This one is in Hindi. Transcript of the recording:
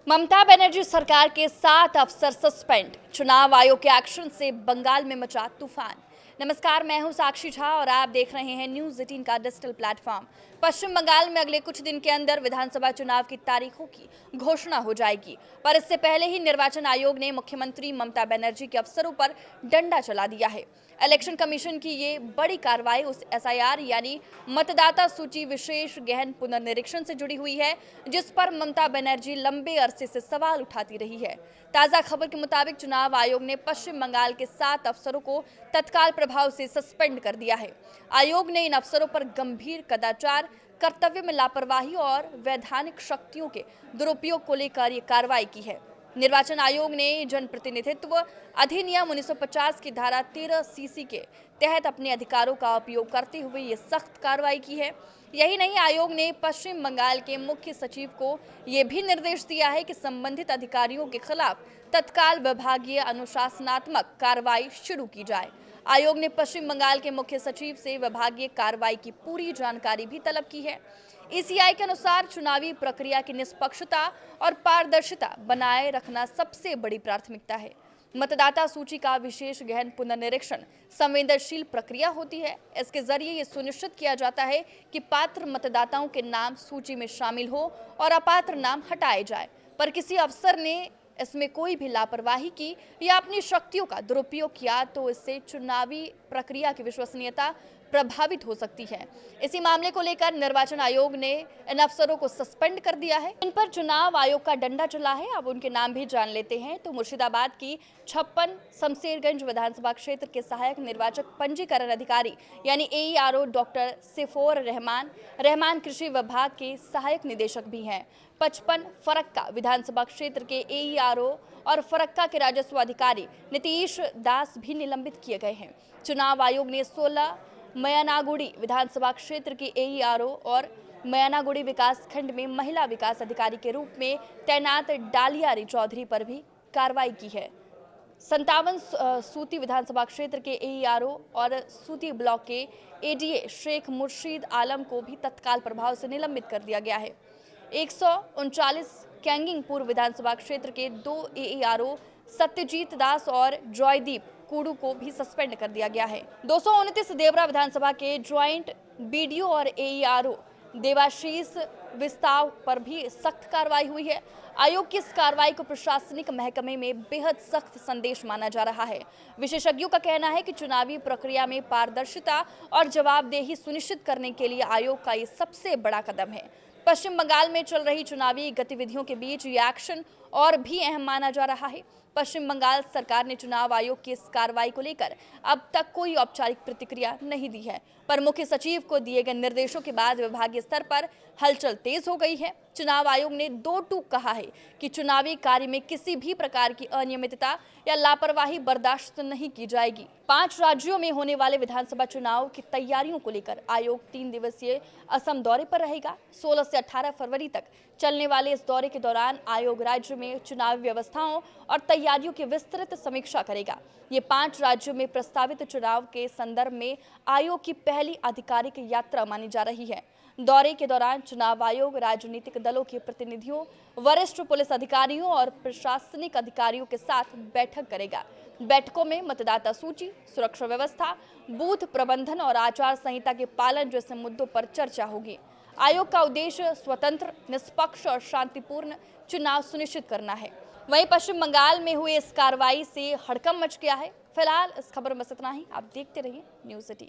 ममता बनर्जी सरकार के 7 अफसर सस्पेंड। चुनाव आयोग के एक्शन से बंगाल में मचा तूफान। नमस्कार, मैं हूं साक्षी झा और आप देख रहे हैं न्यूज़ 18 का डिजिटल प्लेटफॉर्म। पश्चिम बंगाल में अगले कुछ दिन के अंदर विधानसभा चुनाव की तारीखों की घोषणा हो जाएगी, पर इससे पहले ही निर्वाचन आयोग ने मुख्यमंत्री ममता बनर्जी के अफसरों पर डंडा चला दिया है। इलेक्शन कमीशन की ये बड़ी कार्रवाई उस एसआईआर यानी मतदाता सूची विशेष गहन पुनर्निरीक्षण से जुड़ी हुई है, जिस पर ममता बनर्जी लंबे अरसे से सवाल उठाती रही है। ताजा खबर के मुताबिक चुनाव आयोग ने पश्चिम बंगाल के 7 अफसरों को तत्काल प्रभाव से सस्पेंड कर दिया है। आयोग ने इन अफसरों पर गंभीर कदाचार, कर्तव्य में लापरवाही और वैधानिक शक्तियों के दुरुपयोग को लेकर ये कार्रवाई की है। निर्वाचन आयोग ने जनप्रतिनिधित्व अधिनियम 1950 की धारा 13 सीसी के तहत अपने अधिकारों का उपयोग करते हुए ये सख्त कार्रवाई की है। यही नहीं, आयोग ने पश्चिम बंगाल के मुख्य सचिव को ये भी निर्देश दिया है कि संबंधित अधिकारियों के खिलाफ तत्काल विभागीय अनुशासनात्मक कार्रवाई शुरू की जाए। आयोग ने पश्चिम बंगाल के मुख्य सचिव से विभागीय कार्रवाई की पूरी जानकारी भी तलब की है। ईसीआई के अनुसार चुनावी प्रक्रिया की निष्पक्षता और पारदर्शिता बनाए रखना सबसे बड़ी प्राथमिकता है। मतदाता सूची का विशेष गहन पुनर्निरीक्षण संवेदनशील प्रक्रिया होती है। इसके जरिए ये सुनिश्चित किया जाता है कि पात्र मतदाताओं के नाम सूची में शामिल हो और अपात्र नाम हटाए जाए। पर किसी अफसर ने इसमें कोई भी लापरवाही की या अपनी शक्तियों का दुरुपयोग किया तो इससे चुनावी प्रक्रिया की विश्वसनीयता प्रभावित हो सकती है। इसी मामले को लेकर निर्वाचन आयोग ने इन अफसरों को सस्पेंड कर दिया है। इन पर चुनाव आयोग का डंडा चला है। अब उनके नाम भी जान लेते हैं। तो मुर्शिदाबाद की 56 शमशेरगंज विधानसभा क्षेत्र के सहायक निर्वाचक पंजीकरण अधिकारी यानी एईआरओ डॉक्टर सिफोर रहमान कृषि विभाग के सहायक निदेशक भी हैं। 55 फरक्का विधानसभा क्षेत्र के एईआरओ और फरक्का के राजस्व अधिकारी नीतीश दास भी निलंबित किए गए हैं। चुनाव आयोग ने 16 मयानागुड़ी विधानसभा क्षेत्र के एईआरओ और मयानागुड़ी विकास खंड में महिला विकास अधिकारी के रूप में तैनात डालियारी चौधरी पर भी कार्रवाई की है। 57 सूती विधानसभा क्षेत्र के एईआरओ और सूती ब्लॉक के एडीए शेख मुर्शीद आलम को भी तत्काल प्रभाव से निलंबित कर दिया गया है। 139 कैंगिंगपुर विधानसभा क्षेत्र के 2 एईआरओ सत्यजीत दास और जॉयदीप कुडू को भी सस्पेंड कर दिया गया है। 229 देवरा विधानसभा के ज्वाइंट बीडीओ और एईआरओ देवाशीष विस्ताव पर भी सख्त कार्रवाई हुई है। आयोग की इस कार्रवाई को प्रशासनिक महकमे में बेहद सख्त संदेश माना जा रहा है। विशेषज्ञों का कहना है कि चुनावी प्रक्रिया में पारदर्शिता और जवाबदेही सुनिश्चित करने के लिए आयोग का ये सबसे बड़ा कदम है। पश्चिम बंगाल में चल रही चुनावी गतिविधियों के बीच ये एक्शन और भी अहम माना जा रहा है। पश्चिम बंगाल सरकार ने चुनाव आयोग की इस कार्रवाई को लेकर अब तक कोई औपचारिक प्रतिक्रिया नहीं दी है, पर मुख्य सचिव को दिए गए निर्देशों के बाद विभागीय स्तर पर हलचल तेज हो गई है। चुनाव आयोग ने 2 टूक कहा है कि चुनावी कार्य में किसी भी प्रकार की अनियमितता या लापरवाही बर्दाश्त नहीं की जाएगी। 5 राज्यों में होने वाले विधानसभा चुनाव की तैयारियों को लेकर आयोग 3 दिवसीय असम दौरे पर रहेगा। 16 से 18 फरवरी तक चलने वाले इस दौरे के दौरान आयोग राज्य में चुनावी व्यवस्थाओं और तैयारियों की विस्तृत समीक्षा करेगा। ये 5 राज्यों में प्रस्तावित चुनाव के संदर्भ में आयोग की पहली आधिकारिक यात्रा मानी जा रही है। दौरे के दौरान चुनाव आयोग राजनीतिक दलों के प्रतिनिधियों, वरिष्ठ पुलिस अधिकारियों और प्रशासनिक अधिकारियों के साथ बैठक करेगा। बैठकों में मतदाता सूची, सुरक्षा व्यवस्था, बूथ प्रबंधन और आचार संहिता के पालन जैसे मुद्दों पर चर्चा होगी। आयोग का उद्देश्य स्वतंत्र, निष्पक्ष और शांतिपूर्ण चुनाव सुनिश्चित करना है। वहीं पश्चिम बंगाल में हुए इस कार्रवाई से हड़कंप मच गया है। फिलहाल इस खबर में इतना ही। आप देखते रहिए न्यूज़ 18।